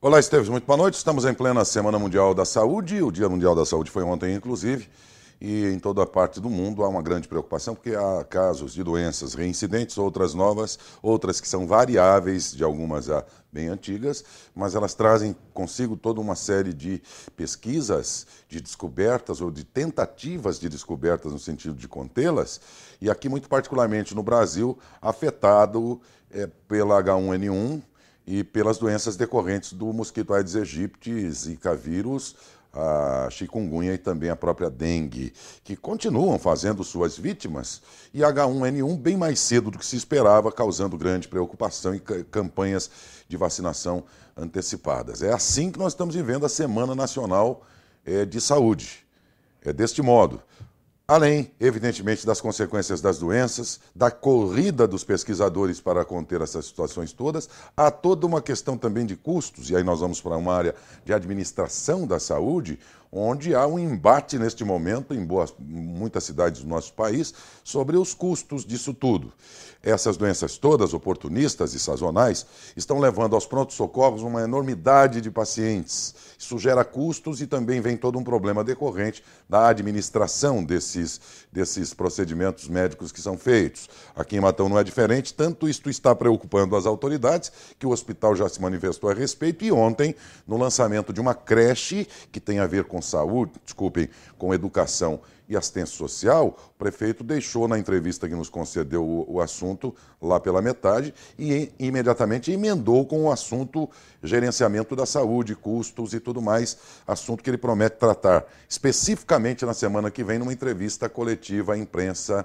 Olá, Esteves, muito boa noite. Estamos em plena Semana Mundial da Saúde. O Dia Mundial da Saúde foi ontem, inclusive, e em toda a parte do mundo há uma grande preocupação, porque há casos de doenças reincidentes, outras novas, outras que são variáveis, de algumas bem antigas, mas elas trazem consigo toda uma série de pesquisas, de descobertas ou de tentativas de descobertas no sentido de contê-las, e aqui muito particularmente no Brasil, afetado pela H1N1, e pelas doenças decorrentes do mosquito Aedes aegypti, Zika vírus, a chikungunya e também a própria dengue, que continuam fazendo suas vítimas, e H1N1 bem mais cedo do que se esperava, causando grande preocupação e campanhas de vacinação antecipadas. É assim que nós estamos vivendo a Semana Nacional de Saúde. É deste modo. Além, evidentemente, das consequências das doenças, da corrida dos pesquisadores para conter essas situações todas, há toda uma questão também de custos, e aí nós vamos para uma área de administração da saúde, onde há um embate neste momento em muitas cidades do nosso país sobre os custos disso tudo. Essas doenças todas, oportunistas e sazonais, estão levando aos prontos-socorros uma enormidade de pacientes. Isso gera custos e também vem todo um problema decorrente da administração desses procedimentos médicos que são feitos. Aqui em Matão não é diferente, tanto isto está preocupando as autoridades, que o hospital já se manifestou a respeito, e ontem, no lançamento de uma creche que tem a ver com saúde, com educação e assistência social, o prefeito deixou na entrevista que nos concedeu o assunto lá pela metade e imediatamente emendou com o assunto gerenciamento da saúde, custos e tudo mais, assunto que ele promete tratar especificamente na semana que vem numa entrevista coletiva à imprensa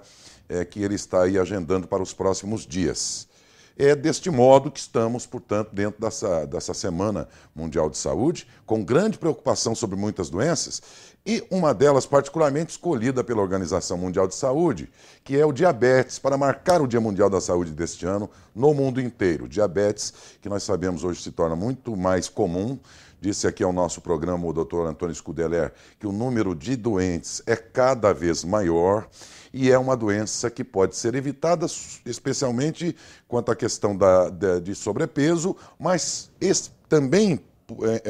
que ele está aí agendando para os próximos dias. É deste modo que estamos, portanto, dentro dessa Semana Mundial de Saúde, com grande preocupação sobre muitas doenças, e uma delas particularmente escolhida pela Organização Mundial de Saúde, que é o diabetes, para marcar o Dia Mundial da Saúde deste ano no mundo inteiro. Diabetes, que nós sabemos hoje se torna muito mais comum. Disse aqui ao nosso programa o Dr. Antônio Scudeler que o número de doentes é cada vez maior e é uma doença que pode ser evitada, especialmente quanto à questão de sobrepeso, mas também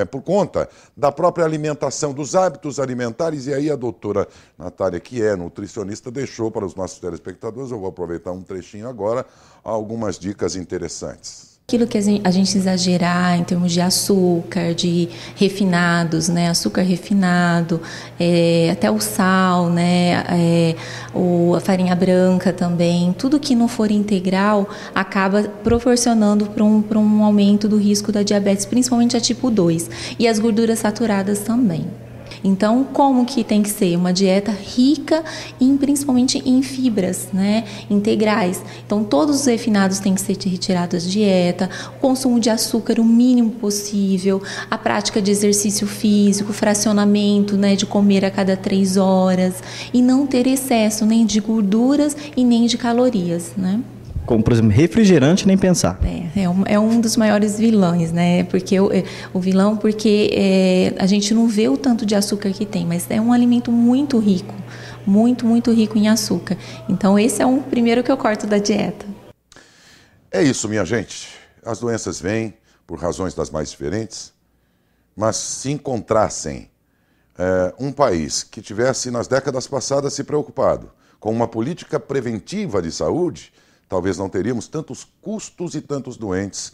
por conta da própria alimentação, dos hábitos alimentares, e aí a doutora Natália, que é nutricionista, deixou para os nossos telespectadores, eu vou aproveitar um trechinho agora, algumas dicas interessantes. Aquilo que a gente exagerar em termos de açúcar, de refinados, né? Açúcar refinado, até o sal, né? A farinha branca também, tudo que não for integral acaba proporcionando para um aumento do risco da diabetes, principalmente a tipo 2, e as gorduras saturadas também. Então, como que tem que ser? Uma dieta rica, principalmente em fibras, né, integrais. Então, todos os refinados têm que ser retirados da dieta, o consumo de açúcar o mínimo possível, a prática de exercício físico, fracionamento, né, de comer a cada 3 horas, e não ter excesso nem de gorduras e nem de calorias, né? Como, por exemplo, refrigerante, nem pensar. É um dos maiores vilões, né? Porque a gente não vê o tanto de açúcar que tem, mas é um alimento muito rico, muito rico em açúcar. Então, esse é um primeiro que eu corto da dieta. É isso, minha gente. As doenças vêm por razões das mais diferentes, mas se encontrassem um país que tivesse, nas décadas passadas, se preocupado com uma política preventiva de saúde, talvez não teríamos tantos custos e tantos doentes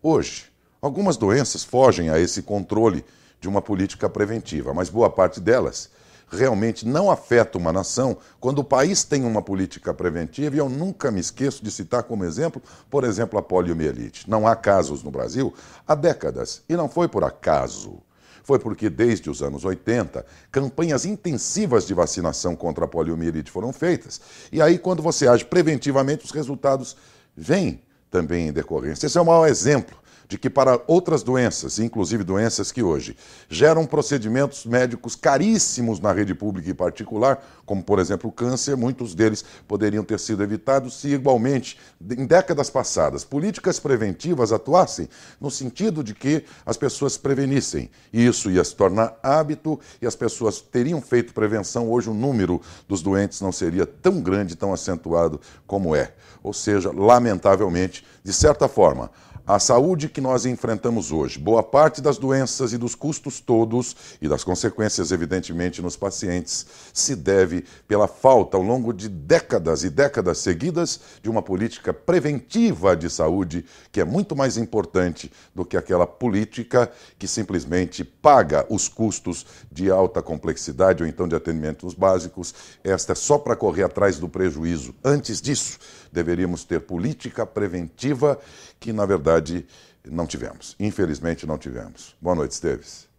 hoje. Algumas doenças fogem a esse controle de uma política preventiva, mas boa parte delas realmente não afeta uma nação quando o país tem uma política preventiva, e eu nunca me esqueço de citar como exemplo, por exemplo, a poliomielite. Não há casos no Brasil há décadas, e não foi por acaso. Foi porque, desde os anos 80, campanhas intensivas de vacinação contra a poliomielite foram feitas. E aí, quando você age preventivamente, os resultados vêm também em decorrência. Esse é o maior exemplo de que para outras doenças, inclusive doenças que hoje geram procedimentos médicos caríssimos na rede pública e particular, como, por exemplo, o câncer, muitos deles poderiam ter sido evitados se, igualmente, em décadas passadas, políticas preventivas atuassem no sentido de que as pessoas prevenissem. E isso ia se tornar hábito e as pessoas teriam feito prevenção. Hoje o número dos doentes não seria tão grande, tão acentuado como é. Ou seja, lamentavelmente, de certa forma, A saúde que nós enfrentamos hoje, boa parte das doenças e dos custos todos e das consequências, evidentemente, nos pacientes, se deve pela falta, ao longo de décadas e décadas seguidas, de uma política preventiva de saúde, que é muito mais importante do que aquela política que simplesmente paga os custos de alta complexidade ou então de atendimentos básicos. Esta é só para correr atrás do prejuízo. Antes disso, deveríamos ter política preventiva que, na verdade, não tivemos. Infelizmente, não tivemos. Boa noite, Esteves.